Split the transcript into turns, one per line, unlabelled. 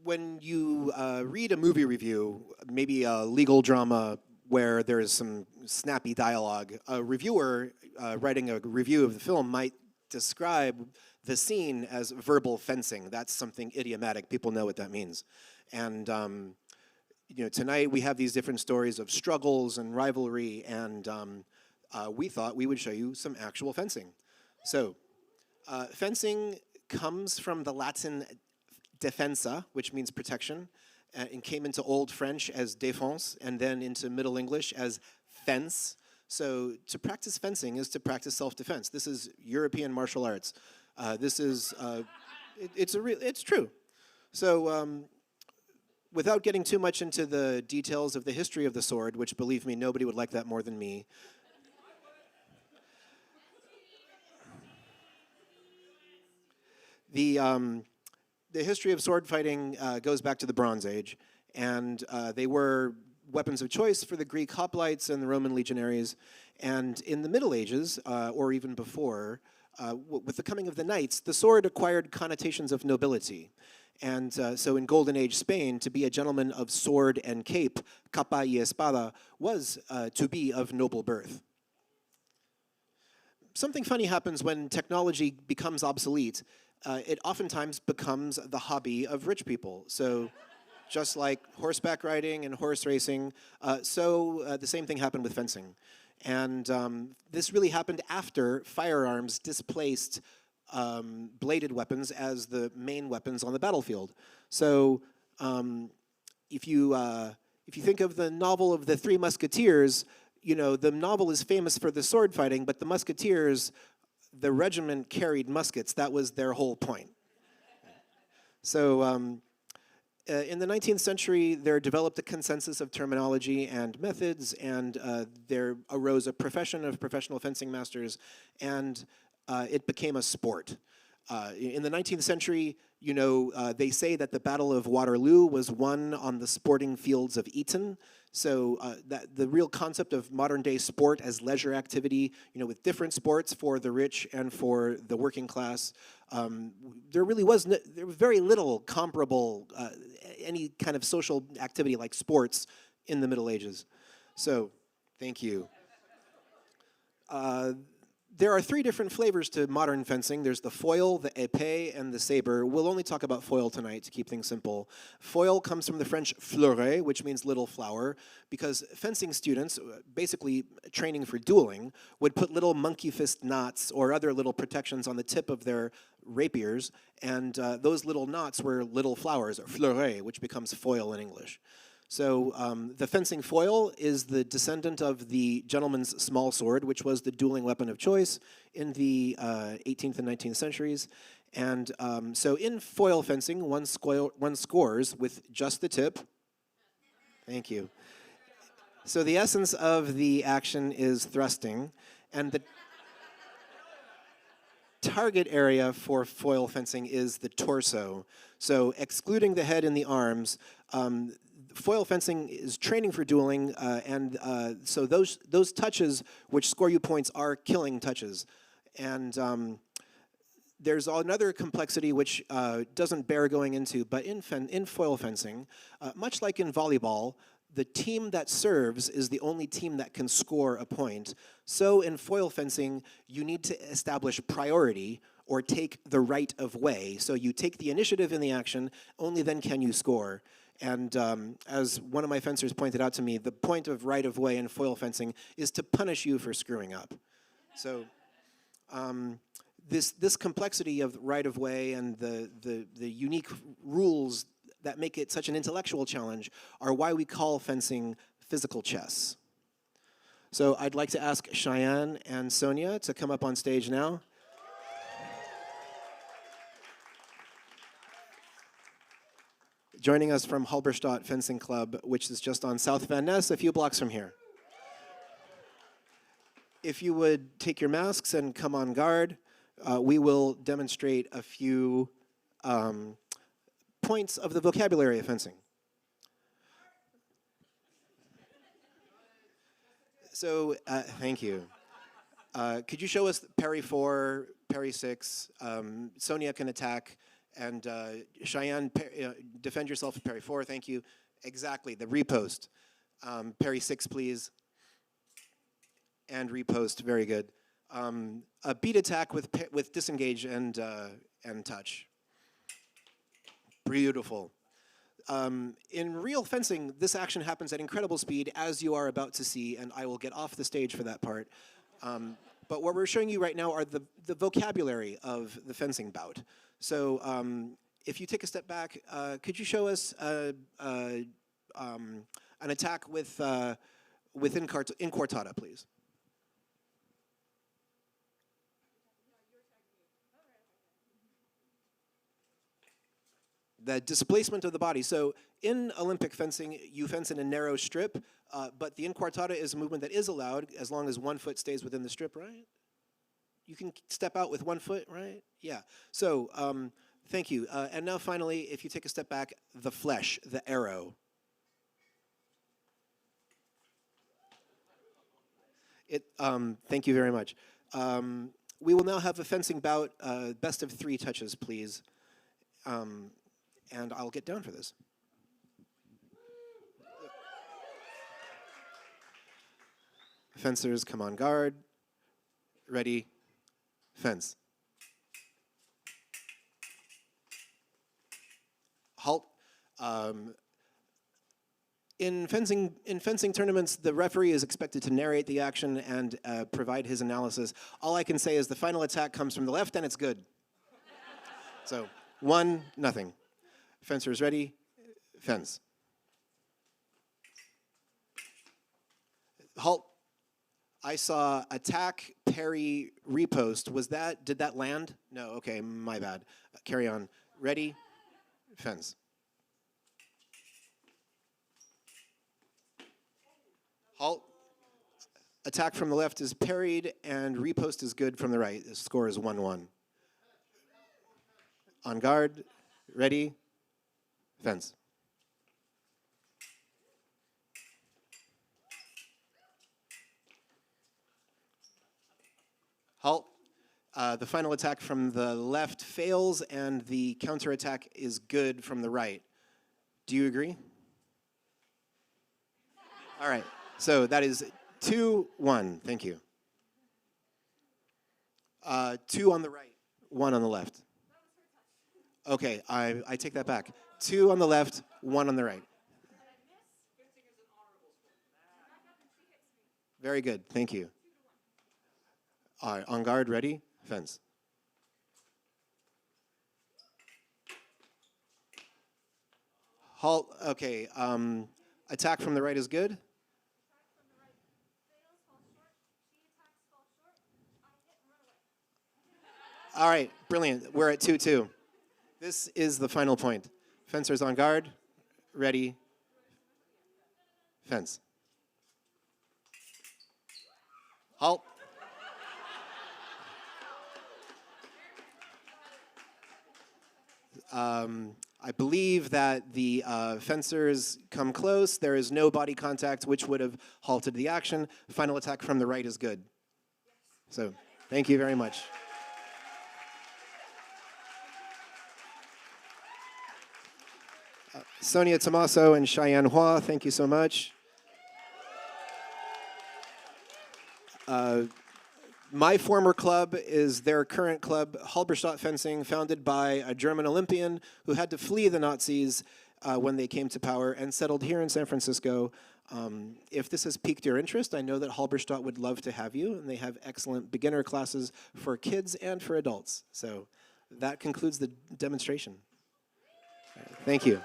when you read a movie review, maybe a legal drama where there is some snappy dialogue, a reviewer writing a review of the film might describe the scene as verbal fencing. That's something idiomatic. People know what that means. And tonight we have these different stories of struggles and rivalry, and we thought we would show you some actual fencing. So, fencing comes from the Latin defensa, which means protection, and came into Old French as défense, and then into Middle English as fence. So to practice fencing is to practice self-defense. This is European martial arts. It's true. So without getting too much into the details of the history of the sword, which believe me, nobody would like that more than me. The history of sword fighting goes back to the Bronze Age, and they were weapons of choice for the Greek hoplites and the Roman legionaries. And in the Middle Ages, or even before, with the coming of the knights, the sword acquired connotations of nobility. And so in Golden Age Spain, to be a gentleman of sword and cape, capa y espada, was to be of noble birth. Something funny happens when technology becomes obsolete. It oftentimes becomes the hobby of rich people. So just like horseback riding and horse racing, the same thing happened with fencing. And this really happened after firearms displaced bladed weapons as the main weapons on the battlefield. So if you think of the novel of the Three Musketeers, the novel is famous for the sword fighting, but the Musketeers, the regiment carried muskets. That was their whole point. So in the 19th century, there developed a consensus of terminology and methods, and there arose a profession of professional fencing masters, and it became a sport. In the 19th century, they say that the Battle of Waterloo was won on the sporting fields of Eton. So that the real concept of modern-day sport as leisure activity, with different sports for the rich and for the working class, there was very little comparable any kind of social activity like sports in the Middle Ages. So, thank you. There are three different flavors to modern fencing. There's the foil, the épée, and the saber. We'll only talk about foil tonight to keep things simple. Foil comes from the French fleuret, which means little flower, because fencing students, basically training for dueling, would put little monkey fist knots or other little protections on the tip of their rapiers, and those little knots were little flowers, or fleuret, which becomes foil in English. So the fencing foil is the descendant of the gentleman's small sword, which was the dueling weapon of choice in the 18th and 19th centuries. And so in foil fencing, one scores with just the tip. Thank you. So the essence of the action is thrusting, and the target area for foil fencing is the torso. So excluding the head and the arms, foil fencing is training for dueling, and so those touches which score you points are killing touches. And there's another complexity which doesn't bear going into, but in foil fencing, much like in volleyball, the team that serves is the only team that can score a point. So in foil fencing, you need to establish priority or take the right of way. So you take the initiative in the action, only then can you score. And as one of my fencers pointed out to me, the point of right of way in foil fencing is to punish you for screwing up. So this complexity of right of way and the unique rules that make it such an intellectual challenge are why we call fencing physical chess. So I'd like to ask Cheyenne and Sonia to come up on stage now. Joining us from Halberstadt Fencing Club, which is just on South Van Ness, a few blocks from here. If you would take your masks and come on guard, we will demonstrate a few points of the vocabulary of fencing. So, thank you. Could you show us parry 4, parry 6? Sonia can attack, And Cheyenne, defend yourself at parry 4, thank you. Exactly, the repost. Parry 6, please. And repost, very good. A beat attack with disengage and touch. Beautiful. In real fencing, this action happens at incredible speed, as you are about to see, and I will get off the stage for that part. But what we're showing you right now are the vocabulary of the fencing bout. So if you take a step back, could you show us an attack with incortada, please? The displacement of the body. So in Olympic fencing, you fence in a narrow strip, but the incortada is a movement that is allowed as long as one foot stays within the strip, right? You can step out with one foot, right? Yeah. So thank you. And now finally, if you take a step back, the flesh, the arrow. Thank you very much. We will now have a fencing bout, best of 3 touches, please. And I'll get down for this. Fencers, come on guard. Ready, fence. Halt. In fencing tournaments, the referee is expected to narrate the action and provide his analysis. All I can say is the final attack comes from the left and it's good. So 1-0. Fencers ready, fence. Halt. I saw attack, parry, repost. Did that land? No, okay, my bad. Carry on. Ready, fence. Halt. Attack from the left is parried and repost is good from the right. The score is 1-1. On guard, ready, fence. Halt. The final attack from the left fails and the counterattack is good from the right. Do you agree? All right. So that is 2-1. Thank you. 2 on the right, 1 on the left. Okay, I take that back. 2 on the left, 1 on the right. Very good, thank you. All right, on guard, ready, fence. Halt, okay, attack from the right is good. All right, brilliant, we're at 2-2. This is the final point. Fencers on guard, ready, fence. Halt. I believe that the fencers come close. There is no body contact, which would have halted the action. Final attack from the right is good. So, thank you very much. Sonia Tomaso and Cheyenne Hua, thank you so much. My former club is their current club, Halberstadt Fencing, founded by a German Olympian who had to flee the Nazis when they came to power and settled here in San Francisco. If this has piqued your interest, I know that Halberstadt would love to have you, and they have excellent beginner classes for kids and for adults. So that concludes the demonstration. Thank you.